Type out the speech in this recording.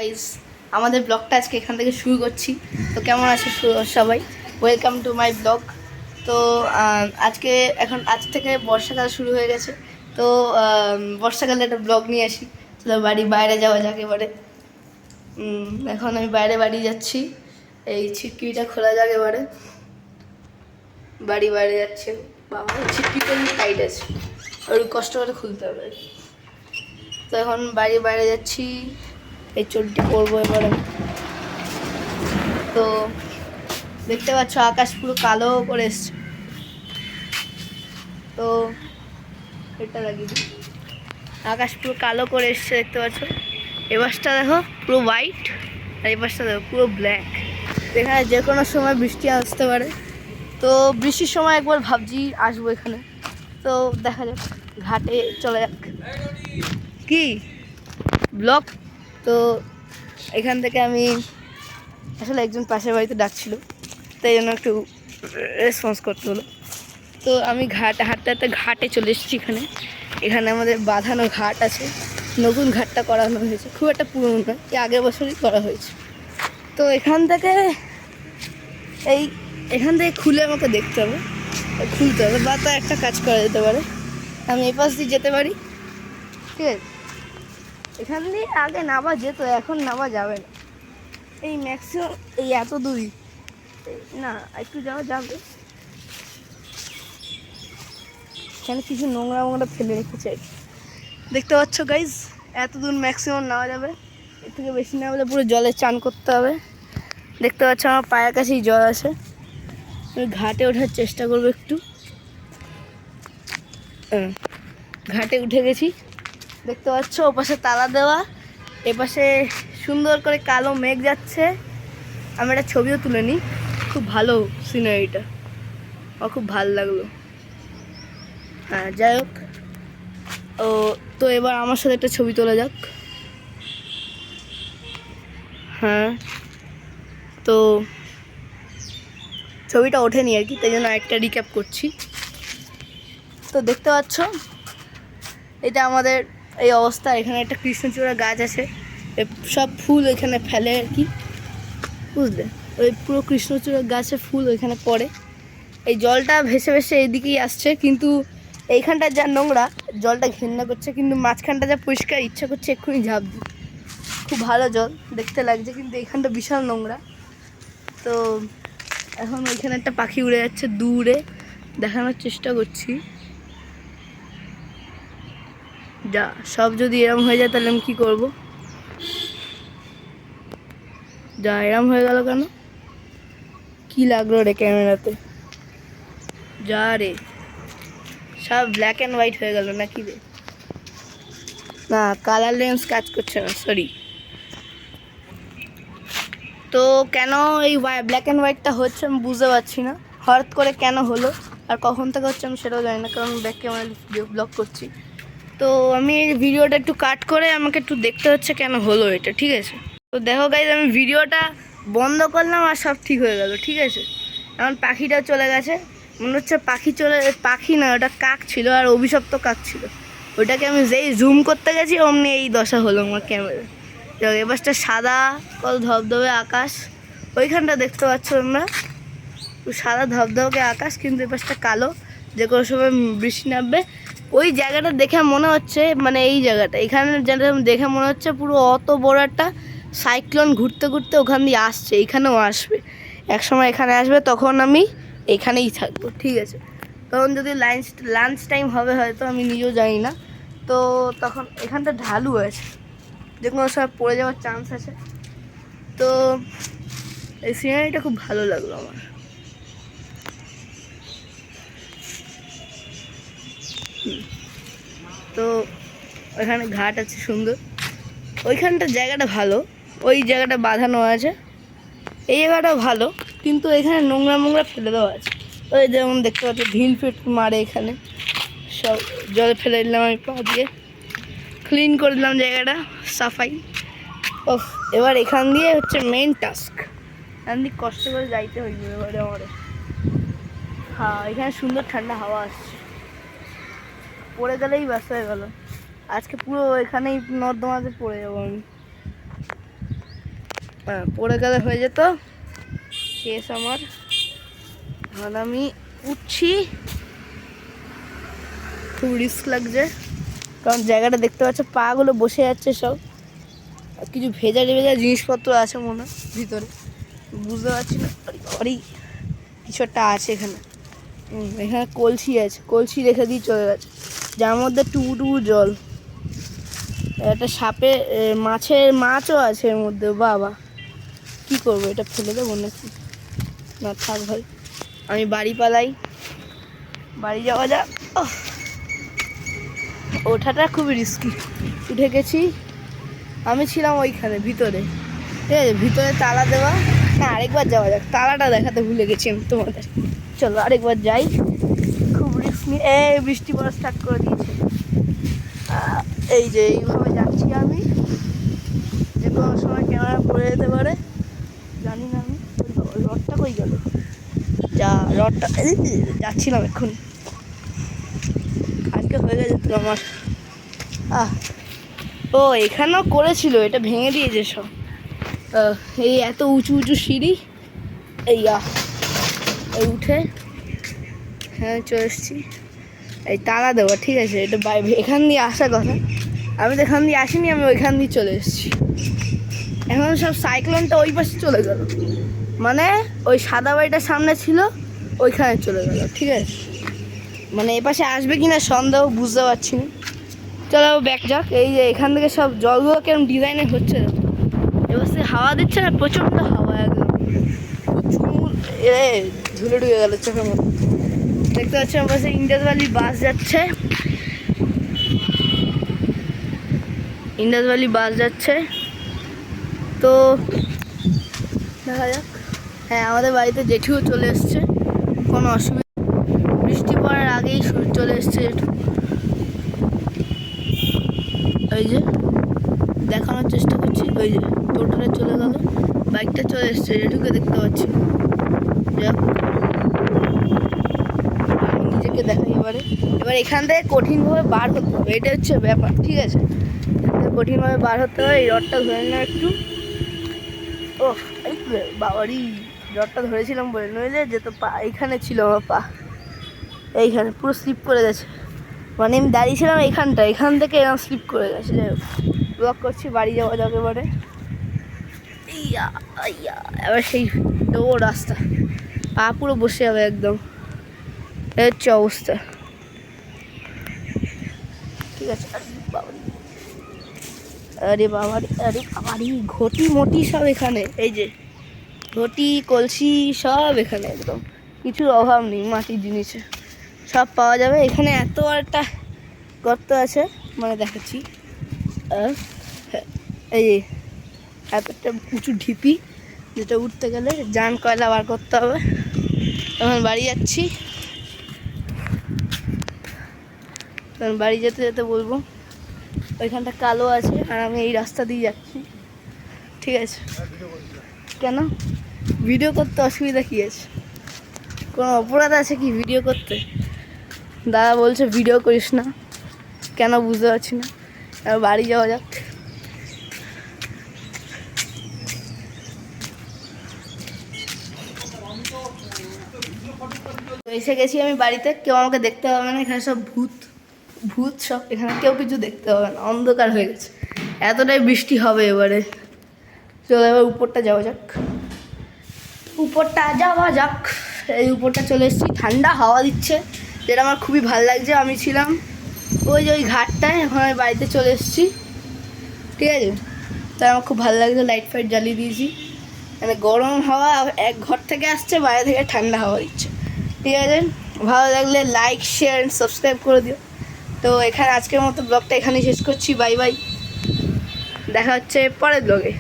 Guys, আমাদের ব্লগটা আজকে এখান থেকে শুরু করছি। তো কেমন আছে সবাই? Welcome to my blog. তো আজ থেকে বর্ষাকাল শুরু হয়ে গেছে। তো বর্ষাকালে একটা ব্লগ নিয়ে আসি। চলো বাইরে যাওয়া যাক এবারে। এখন আমি বাড়ি যাচ্ছি। এই ছিটকিটা খোলা যাক এবারে। বাইরে যাচ্ছে। বাবা, ছিটকিটা টাইট আছে, আর কষ্ট করে খুলতে হবে। তো এখন বাইরে যাচ্ছি। এই চোরটি পরবো এবারে। তো দেখতে পাচ্ছ আকাশ পুরো কালো করে এসছে। তো এটা লাগিয়ে দিই। আকাশ পুরো কালো করে এসছে দেখতে পাচ্ছ। এবারটা দেখো পুরো হোয়াইট, আর এবারটা দেখো পুরো ব্ল্যাক। এখানে যে কোনো সময় বৃষ্টি আসতে পারে। তো বৃষ্টির সময় একবার ভাবছি আসবো এখানে। তো দেখা যাক, ঘাটে চলে যাক। কি ব্লগ? তো এখান থেকে আমি আসলে একজন পাশের বাড়িতে ডাকছিল, তাই জন্য একটু রেসপন্স করতে হলো। তো আমি হাঁটতে ঘাটে চলে এসেছি। এখানে আমাদের বাঁধানো ঘাট আছে। নতুন ঘাটটা করানো হয়েছে, খুব একটা পুরনো না, আগের বছরই করা হয়েছে। তো এখান থেকে খুলে আমাকে দেখতে হবে, খুলতে হবে, বা তা একটা কাজ করা যেতে পারে। আমি এই পাশ দিয়ে যেতে পারি, ঠিক আছে? এখান দিয়ে আগে নামা যেত, এখন নামা যাবে না। এই ম্যাক্সিমাম এই এত দূরই না, একটু যাওয়া যাবে। এখানে কিছু নোংরা ফেলে রেখেছে, দেখতে পাচ্ছ গাইজ। এত দূর ম্যাক্সিমাম নেওয়া যাবে, এর থেকে বেশি না হলে পুরো জলে চান করতে হবে। দেখতে পাচ্ছ আমার পায়ের কাছেই জল আছে। আমি ঘাটে ওঠার চেষ্টা করবো একটু। ঘাটে উঠে গেছি, দেখতে পাচ্ছ ওপাশে তালা দেওয়া, এপাশে সুন্দর করে কালো মেঘ যাচ্ছে। আমি একটা ছবিও তুলে নিই, খুব ভালো সিনারিটা, আমার খুব ভালো লাগলো। হ্যাঁ, যাই হোক। তো এবার আমার সাথে একটা ছবি তোলা যাক। হ্যাঁ, তো ছবিটা ওঠেনি আর কি, তাই জন্য একটা রিক্যাপ করছি। তো দেখতে পাচ্ছ এটা আমাদের এই অবস্থা। এখানে একটা কৃষ্ণচূড়া গাছ আছে, সব ফুল এখানে ফেলে আর কি, বুঝলে? ওই পুরো কৃষ্ণচূড়া গাছের ফুল ওইখানে পড়ে। এই জলটা ভেসে ভেসে এইদিকেই আসছে, কিন্তু এইখানটা যা নোংরা, জলটা ঘেন্না করছে, কিন্তু মাঝখানটা যা পরিষ্কার, ইচ্ছা করছে এক্ষুনি ঝাঁপ দিই। খুব ভালো জল দেখতে লাগছে, কিন্তু এইখানটা বিশাল নোংরা। তো এখন ওইখানে একটা পাখি উড়ে যাচ্ছে দূরে, দেখানোর চেষ্টা করছি। যা সব যদি এরম হয়ে যায় তাহলে আমি কী করবো? যা এরম হয়ে গেল কেন? কি লাগলো রে ক্যামেরাতে? যা রে, সব ব্ল্যাক অ্যান্ড হোয়াইট হয়ে গেল নাকি রে? না, কালার লেন্স কাজ করছে না, সরি। তো কেন এই ব্ল্যাক অ্যান্ড হোয়াইটটা হচ্ছে আমি বুঝতে পারছি না, হঠাৎ করে কেন হলো আর কখন থেকে হচ্ছে আমি সেটাও জানি না, কারণ ব্যাক ক্যামেরা ভিডিও ব্লগ করছি। তো আমি এই ভিডিওটা একটু কাট করে আমাকে একটু দেখতে হচ্ছে কেন হলো এটা, ঠিক আছে? তো দেখো গাইজ, আমি ভিডিওটা বন্ধ করলাম আর সব ঠিক হয়ে গেল, ঠিক আছে? এখন পাখিটা চলে গেছে, মনে হচ্ছে পাখি না, ওটা কাক ছিল, আর অভিশপ্ত কাক ছিল। ওটাকে আমি যেই জুম করতে গেছি অমনি এই দশা হলো আমার ক্যামেরা। এবারটা সাদা, কত ধবধবে আকাশ, ওইখানটা দেখতে পাচ্ছ তোমরা, সাদা ধবধবে আকাশ, কিন্তু এপাশটা কালো, যে কোনো সময় বৃষ্টি নামবে। ওই জায়গাটা দেখে মনে হচ্ছে, মানে এই জায়গাটা এখানে যেটা দেখে মনে হচ্ছে পুরো অত বড় একটা সাইক্লোন ঘুরতে ঘুরতে ওখান দিয়ে আসছে, এখানেও আসবে এক সময়, এখানে আসবে, তখন আমি এখানেই থাকবো, ঠিক আছে? তখন যদি লাঞ্চ টাইম হবে, হয়তো আমি নিজেও জানি না। তো তখন এখানটা ঢালু আছে, যে কোনো সময় পড়ে যাওয়ার চান্স আছে। তো এই সিনারিটা খুব ভালো লাগলো আমার। তো ওইখানে ঘাট আছে সুন্দর, ওইখানটার জায়গাটা ভালো, ওই জায়গাটা বাঁধানো আছে, এই জায়গাটা ভালো, কিন্তু এখানে নোংরা ফেলে দেওয়া আছে। ওই যেমন দেখতে পাচ্ছি ঢিল ফিট মারে, এখানে সব জলে ফেলে দিলাম, আমি পা দিয়ে ক্লিন করে দিলাম জায়গাটা, সাফাই। ও, এবার এখান দিয়ে হচ্ছে মেইন টাস্ক, এখান দিয়ে কষ্ট করে যাইতে হইবে এবারে আমার। হ্যাঁ, এখানে সুন্দর ঠান্ডা হাওয়া আসছে, পড়ে গেলেই ব্যস্ত হয়ে গেল। আজকে পুরো এখানেই নর্দমাতে পড়ে যাবো আমি। পড়ে গেলে হয়ে যেত কেস আমার। এখন আমি উঠছি, খুব রিস্ক লাগছে কারণ জায়গাটা দেখতে পাচ্ছ পাগুলো বসে যাচ্ছে সব, আর কিছু ভেজা ভেজা জিনিসপত্র আছে মনে হয় ভিতরে, বুঝতে পারছি না। আরে কিছু একটা আছে এখানে। এখানে কলসি আছে, কলসি রেখে দিয়ে চলে গেছে, যার মধ্যে টুকু টুকু জল। একটা সাপে মাছও আছে এর মধ্যে। বাবা কি করবো, এটা ফেলে দেবো নাকি? না থাক ভাই, আমি বাড়ি পালাই, বাড়ি যাওয়া যাক। ওঠাটা খুবই রিস্কি। উঠে গেছি, আমি ছিলাম ওইখানে ভিতরে, ঠিক আছে, ভিতরে তালা দেওয়া। হ্যাঁ আরেকবার যাওয়া যাক, তালাটা দেখাতে ভুলে গেছি আমি তোমাদের। চলো আরেকবার যাই, খুব রিস্ক নিয়ে। এই বৃষ্টি পড়া স্টার্ট করে দিয়েছে। এই যে এইভাবে যাচ্ছি আমি, যে কোনো সময় ক্যামেরা পড়ে যেতে পারে জানি না আমি। রডটা কই গেল? যা রডটা যাচ্ছিলাম এক্ষুনি, আজকে হয়ে যেত আমার। ও এখানেও করেছিল, এটা ভেঙে দিয়েছে সব। এই এত উঁচু উঁচু সিঁড়ি, এই উঠে হ্যাঁ চলে এসেছি। এই তালা দেবো, ঠিক আছে, এটা এখান দিয়ে আসার কথা, আমি তো এখান দিয়ে আসিনি, আমি ওইখান দিয়ে চলে এসেছি। এখন সব সাইক্লোনটা ওই পাশে চলে গেল, মানে ওই সাদা বাড়িটার সামনে ছিল ওইখানে চলে গেল, ঠিক আছে। মানে এ পাশে আসবে কিনা সন্দেহ, বুঝতে পারছি না। চলো ব্যাক যাক। এই যে এখান থেকে সব জলগুলো কেমন ডিজাইনের হচ্ছে, এবার সে হাওয়া দিচ্ছে না, প্রচণ্ড হাওয়া, একদম ধুলে ঢুকে গেল চোখের মতো। দেখতে পাচ্ছি আমার পাশে ইন্ডাস ভ্যালি বাস যাচ্ছে, ইন্ডাস ভ্যালি বাস যাচ্ছে। তো দেখা যাক। হ্যাঁ আমাদের বাড়িতে জেঠিও চলে এসছে, কোনো অসুবিধা, বৃষ্টি পড়ার আগেই চলে এসছে জেঠু। ওই যে দেখানোর চেষ্টা করছি, ওই যে টোটোটা চলে গেল, বাইকটা চলে এসছে, জেঠুকে দেখতে পাচ্ছি। যাক আমি নিজেকে দেখাই এবার এখান থেকে কঠিনভাবে বার হতে হবে, এটা হচ্ছে ব্যাপার, ঠিক আছে। কঠিনভাবে বার হতে হবে। এই রডটা ধরে না একটু, ও এই বাবারই রডটা ধরেছিলাম বলে, নইলে যেত পা, এইখানে ছিল আমার পা, এইখানে পুরো স্লিপ করে গেছে। মানে আমি দাঁড়িয়েছিলাম এইখানটা, এখান থেকে এরকম স্লিপ করে গেছে। যাই হোক ব্লক করছি, বাড়ি যাওয়া যাক এবারে। এবার সেই দৌড় রাস্তা, পা পুরো বসে যাবে একদম, এই হচ্ছে অবস্থা, ঠিক আছে। আরে বাবারি, আরে বাবারি, ঘটি মটি সব এখানে, এই যে ঘটি কলসি সব এখানে, একদম কিছুর অভাব নেই, মাটির জিনিসে সব পাওয়া যাবে এখানে। এত একটা গর্ত আছে, মানে দেখাচ্ছি, এই এত একটা উঁচু ঢিপি, যেটা উঠতে গেলে জান কয়লা বার করতে হবে। এখন বাড়ি যাচ্ছি, তখন বাড়ি যেতে যেতে বলবো। ওইখানটা কালো আছে আর আমি এই রাস্তা দিয়ে যাচ্ছি, ঠিক আছে। কেন ভিডিও করতে অসুবিধা কী আছে? কোনো অপরাধ আছে কি ভিডিও করতে? দাদা বলছে ভিডিও করিস না, কেন বুঝতে পারছি না। আর বাড়ি যাওয়া যাক। এসে গেছি আমি বাড়িতে, কেউ আমাকে দেখতে পাবে না, এখানে সব ভূত ভূত সব, এখানে কেউ কিছু দেখতে পাবে না, অন্ধকার হয়ে গেছে, এতটাই বৃষ্টি হবে এবারে। চলো এবার উপরটা যাওয়া যাক, উপরটা যাওয়া যাক। এই উপরটা চলে এসেছি, ঠান্ডা হাওয়া দিচ্ছে, যেটা আমার খুবই ভালো লাগছে। আমি ছিলাম ওই যে ওই ঘাটটায়, এখন আমি বাড়িতে চলে এসেছি, ঠিক আছে। তাই আমার খুব ভালো লাগছে, লাইট ফাইট জ্বালিয়ে দিয়েছি, মানে গরম হাওয়া এক ঘর থেকে আসছে, বাইরে থেকে ঠান্ডা হাওয়া দিচ্ছে, ঠিক আছে। ভালো লাগলে লাইক শেয়ার অ্যান্ড সাবস্ক্রাইব করে দিও। তো এখানে আজকের মতো ব্লগটা এখানেই শেষ করছি, বাই বাই, দেখা হচ্ছে পরের ব্লগে।